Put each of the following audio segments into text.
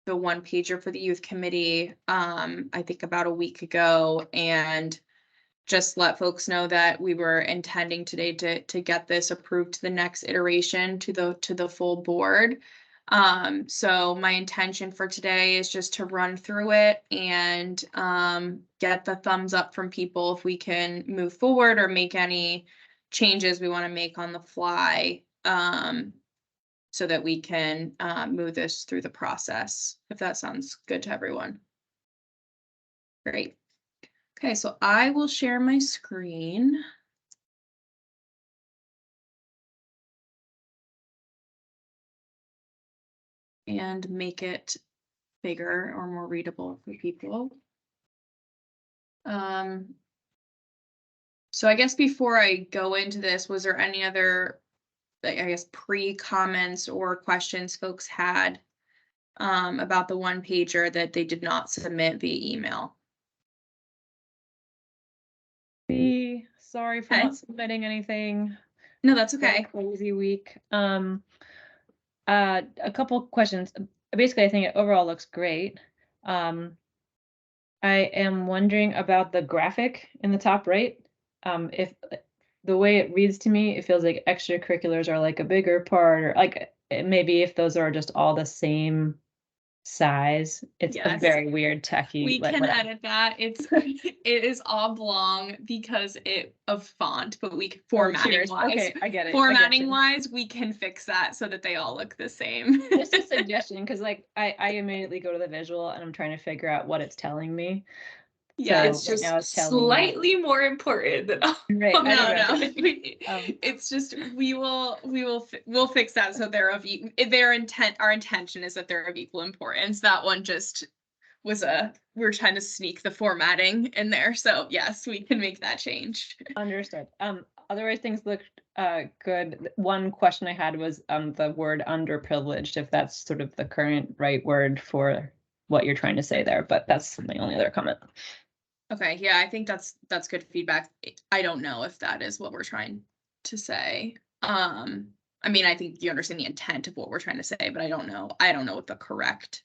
the one pager for the youth committee, I think about a week ago, and just let folks know that we were intending today to get this approved to the next iteration to the full board. So my intention for today is just to run through it and get the thumbs up from people if we can move forward or make any changes we want to make on the fly, so that we can move this through the process, if that sounds good to everyone. Great. Okay, so I will share my screen. And make it bigger or more readable for people. So I guess before I go into this, was there any other, I guess, pre-comments or questions folks had about the one pager that they did not submit via email? Sorry for not submitting anything. No, that's okay. Crazy week. A couple questions. Basically, I think it overall looks great. I am wondering about the graphic in the top right. If the way it reads to me, it feels like extracurriculars are like a bigger part, or like maybe if those are just all the same size. It's a very weird techie. We can edit that. It is oblong because of font, but we can formatting wise. Okay, I get it. Formatting wise, we can fix that so that they all look the same. Just a suggestion, because like I immediately go to the visual and I'm trying to figure out what it's telling me. Yeah, it's just slightly more important than Right. Oh, no. It's just we'll fix that so they're of our intention is that they're of equal importance. That one just was we're trying to sneak the formatting in there. So yes, we can make that change. Understood. Otherwise things looked good. One question I had was the word underprivileged, if that's sort of the current right word for what you're trying to say there, but that's my only other comment. Okay, yeah, I think that's good feedback. I don't know if that is what we're trying to say. I mean, I think you understand the intent of what we're trying to say, but I don't know what the correct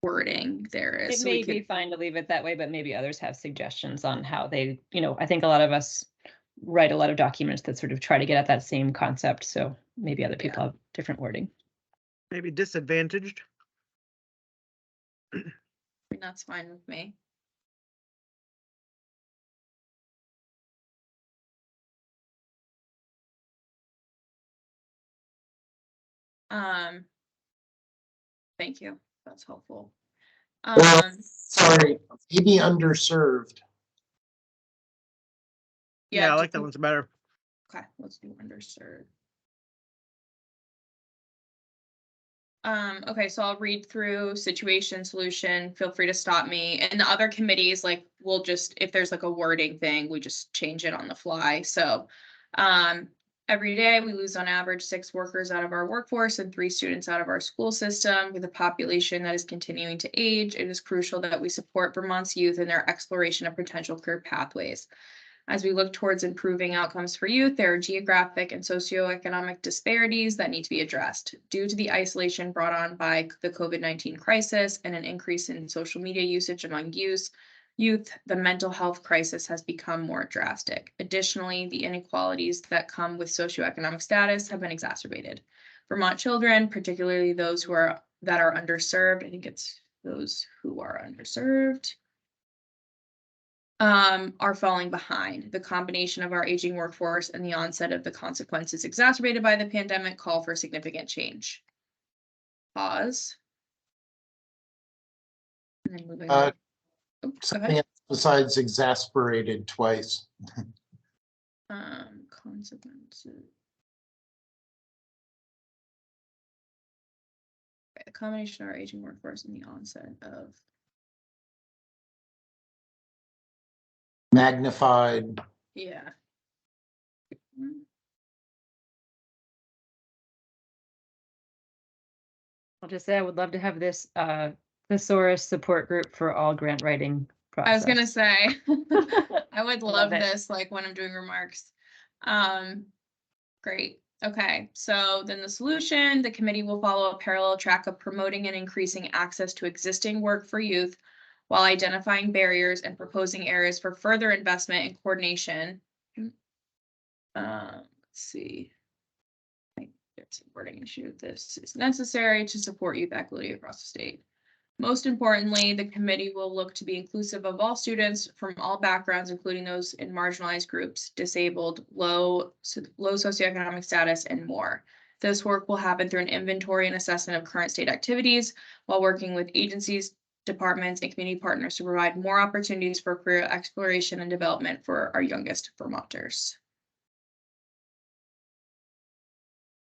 wording there is. It may be fine to leave it that way, but maybe others have suggestions on how they, I think a lot of us write a lot of documents that sort of try to get at that same concept. So maybe other people have different wording. Maybe disadvantaged. That's fine with me. Thank you. That's helpful. Sorry, maybe underserved. Yeah, I like that one's better. Okay, let's do underserved. Okay, so I'll read through situation, solution, feel free to stop me. And the other committees, like, we'll just, if there's like a wording thing, we just change it on the fly. So, every day we lose on average 6 workers out of our workforce and 3 students out of our school system. With a population that is continuing to age, it is crucial that we support Vermont's youth in their exploration of potential career pathways. As we look towards improving outcomes for youth, there are geographic and socioeconomic disparities that need to be addressed. Due to the isolation brought on by the COVID-19 crisis and an increase in social media usage among youth, the mental health crisis has become more drastic. Additionally, the inequalities that come with socioeconomic status have been exacerbated. Vermont children, particularly those that are underserved, I think it's those who are underserved, are falling behind. The combination of our aging workforce and the onset of the consequences exacerbated by the pandemic call for significant change. Pause. And then moving on. Something else besides exasperated twice. Consequences. Okay, the combination of our aging workforce and the onset of Magnified. Yeah. I'll just say I would love to have this thesaurus support group for all grant writing process. I was gonna say I would love this, like when I'm doing remarks. Great. Okay, so then the solution, the committee will follow a parallel track of promoting and increasing access to existing work for youth while identifying barriers and proposing areas for further investment and coordination. Let's see. There's a wording issue. This is necessary to support youth equity across the state. Most importantly, the committee will look to be inclusive of all students from all backgrounds, including those in marginalized groups, disabled, low socioeconomic status, and more. This work will happen through an inventory and assessment of current state activities while working with agencies, departments, and community partners to provide more opportunities for career exploration and development for our youngest Vermonters.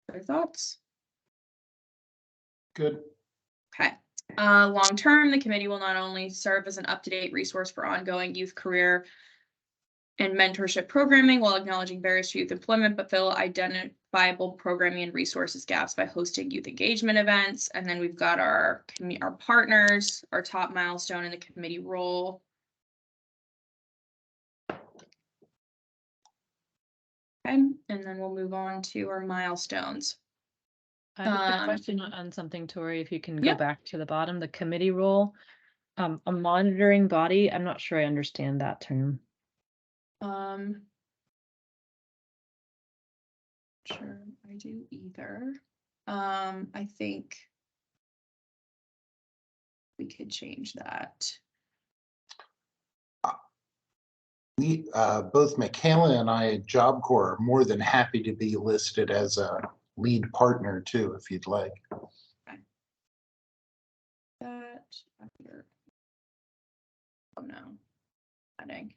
Other thoughts? Good. Okay. Long term, the committee will not only serve as an up-to-date resource for ongoing youth career and mentorship programming while acknowledging barriers to youth employment, but fill identifiable programming and resources gaps by hosting youth engagement events. And then we've got our partners, our top milestone in the committee role. Okay, and then we'll move on to our milestones. I have a question on something, Tori, if you can yeah. go back to the bottom, the committee role. A monitoring body, I'm not sure I understand that term. Sure, I do either. I think we could change that. We, both Michaela and I at Job Corps are more than happy to be listed as a lead partner too, if you'd like. That under, oh no, adding.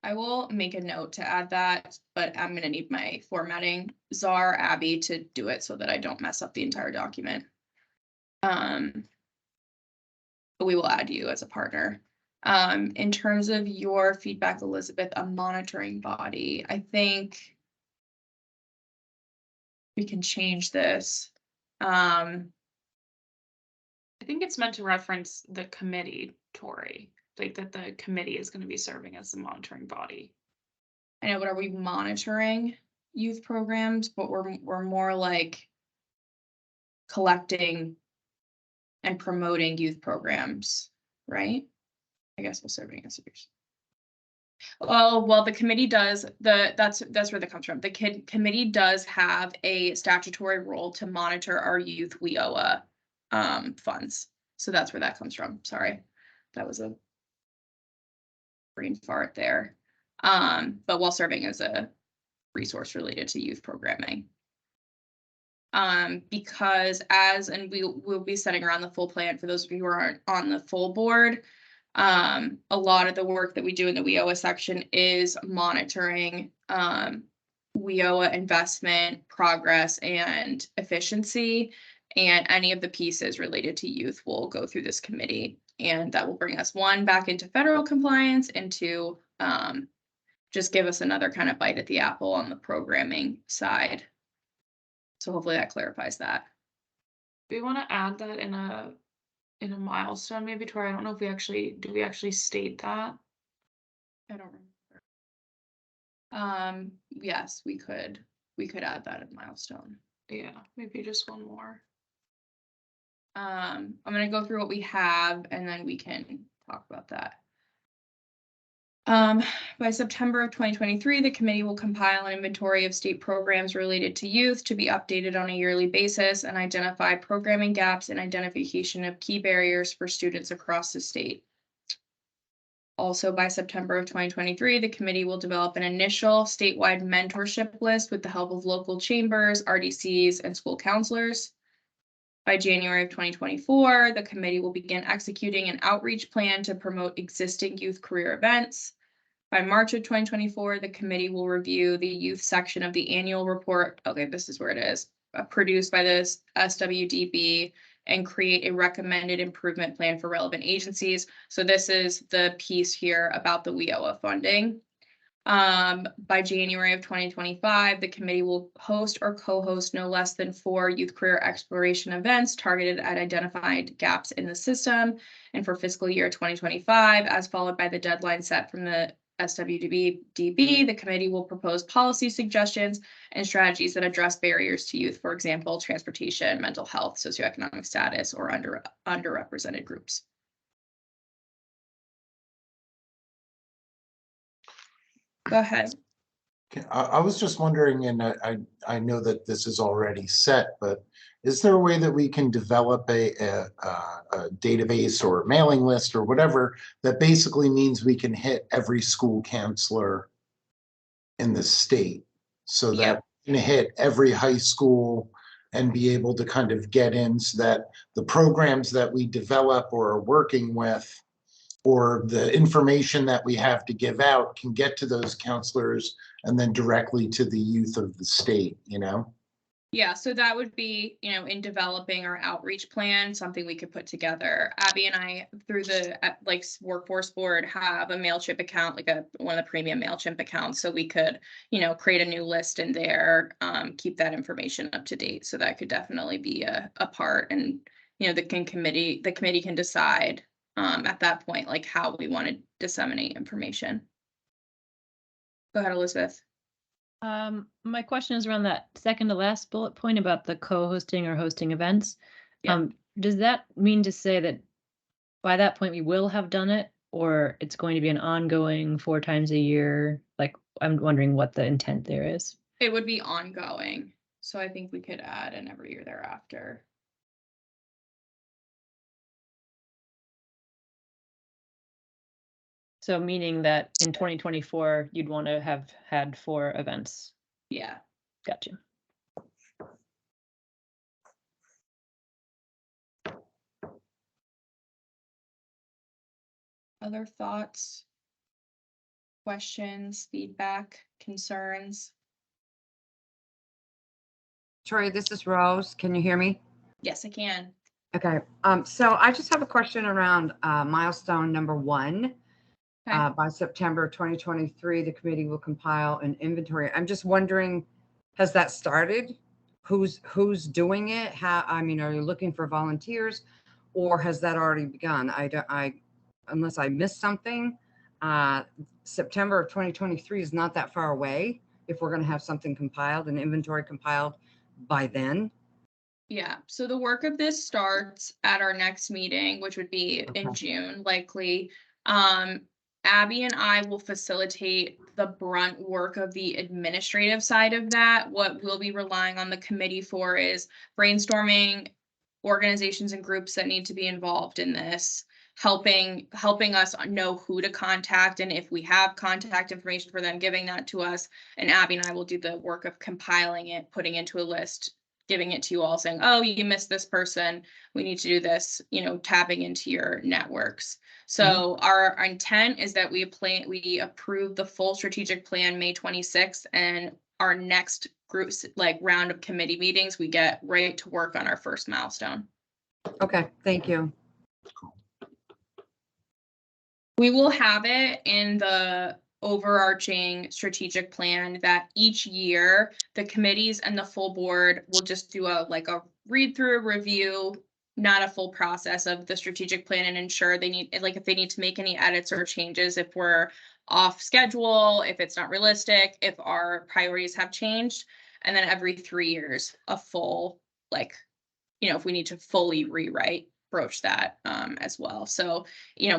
I will make a note to add that, but I'm gonna need my formatting czar Abby to do it so that I don't mess up the entire document. But we will add you as a partner. In terms of your feedback, Elizabeth, a monitoring body, I think we can change this. I think it's meant to reference the committee, Tori, like that the committee is going to be serving as the monitoring body. I know, but are we monitoring youth programs? But we're more like collecting and promoting youth programs, right? I guess we're serving as yours. Oh, well, the committee does that's where that comes from. The committee does have a statutory role to monitor our youth WIOA funds. So that's where that comes from. Sorry, that was a brain fart there. But while serving as a resource related to youth programming. Because and we'll be setting around the full plan for those of you who aren't on the full board. A lot of the work that we do in the WIOA section is monitoring WIOA investment, progress, and efficiency. And any of the pieces related to youth will go through this committee. And that will bring us back into federal compliance, and two, just give us another kind of bite at the apple on the programming side. So hopefully that clarifies that. Do we want to add that in a milestone maybe, Tori? I don't know if we actually state that? I don't remember. Yes, we could add that in milestone. Yeah, maybe just one more. I'm gonna go through what we have and then we can talk about that. By September of 2023, the committee will compile an inventory of state programs related to youth to be updated on a yearly basis and identify programming gaps and identification of key barriers for students across the state. Also, by September of 2023, the committee will develop an initial statewide mentorship list with the help of local chambers, RDCs, and school counselors. By January of 2024, the committee will begin executing an outreach plan to promote existing youth career events. By March of 2024, the committee will review the youth section of the annual report. Okay, this is where it is. Produced by the SWDB and create a recommended improvement plan for relevant agencies. So this is the piece here about the WIOA funding. By January of 2025, the committee will host or co-host no less than 4 youth career exploration events targeted at identified gaps in the system. And for fiscal year 2025, as followed by the deadline set from the SWDB, the committee will propose policy suggestions and strategies that address barriers to youth, for example, transportation, mental health, socioeconomic status, or underrepresented groups. Go ahead. I was just wondering, and I know that this is already set, but is there a way that we can develop a database or mailing list or whatever that basically means we can hit every school counselor in the state, so Yeah. that we can hit every high school and be able to kind of get in so that the programs that we develop or are working with, or the information that we have to give out, can get to those counselors and then directly to the youth of the state, you know? Yeah, so that would be, in developing our outreach plan, something we could put together. Abby and I, through the workforce board, have a MailChimp account, like one of the premium MailChimp accounts. So we could, create a new list in there, keep that information up to date. So that could definitely be a part. And, the committee can decide at that point, like how we want to disseminate information. Go ahead, Elizabeth. My question is around that second to last bullet point about the co-hosting or hosting events. Yeah. Does that mean to say that by that point we will have done it, or it's going to be an ongoing 4 times a year? Like, I'm wondering what the intent there is. It would be ongoing. So I think we could add an every year thereafter. So meaning that in 2024, you'd want to have had 4 events. Yeah. Gotcha. Other thoughts, questions, feedback, concerns? Troy, this is Rose. Can you hear me? Yes, I can. Okay. So I just have a question around milestone number 1. Okay. By September 2023, the committee will compile an inventory. I'm just wondering, has that started? Who's doing it? Are you looking for volunteers, or has that already begun? Unless I missed something, September of 2023 is not that far away. If we're going to have something compiled, an inventory compiled by then. Yeah, so the work of this starts at our next meeting, which would be in June, likely. Abby and I will facilitate the brunt work of the administrative side of that. What we'll be relying on the committee for is brainstorming organizations and groups that need to be involved in this, helping us know who to contact, and if we have contact information for them, giving that to us. And Abby and I will do the work of compiling it, putting it into a list, giving it to you all, saying, oh, you missed this person, we need to do this, tapping into your networks. So our intent is that we approve the full strategic plan May 26th, and our next groups, like round of committee meetings, we get right to work on our first milestone. Okay, thank you. We will have it in the overarching strategic plan that each year the committees and the full board will just do a read through, review, not a full process of the strategic plan, and ensure if they need to make any edits or changes, if we're off schedule, if it's not realistic, if our priorities have changed. And then every 3 years, a full, if we need to fully broach that as well. So,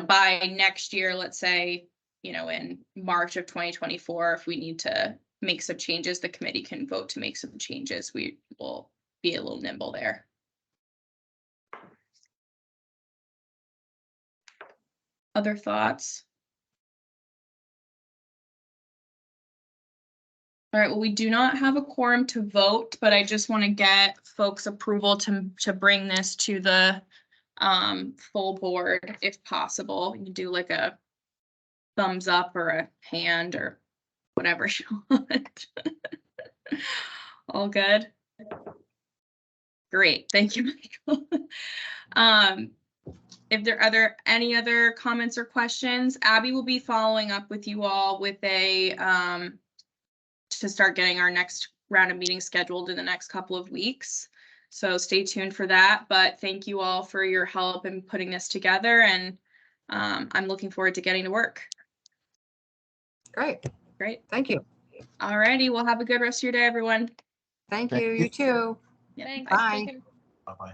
by next year, let's say, in March of 2024, if we need to make some changes, the committee can vote to make some changes. We will be a little nimble there. Other thoughts? All right, well, we do not have a quorum to vote, but I just want to get folks' approval to bring this to the full board if possible. You can do like a thumbs up or a hand or whatever you want. All good? Great, thank you, Michael. If are there any other comments or questions, Abby will be following up with you all with a to start getting our next round of meetings scheduled in the next couple of weeks. So stay tuned for that. But thank you all for your help in putting this together, and I'm looking forward to getting to work. Great. Great. Thank you. Alrighty, well, have a good rest of your day, everyone. Thank Thank you. you. You too. Yeah, Thanks. Bye. Take care. Bye-bye.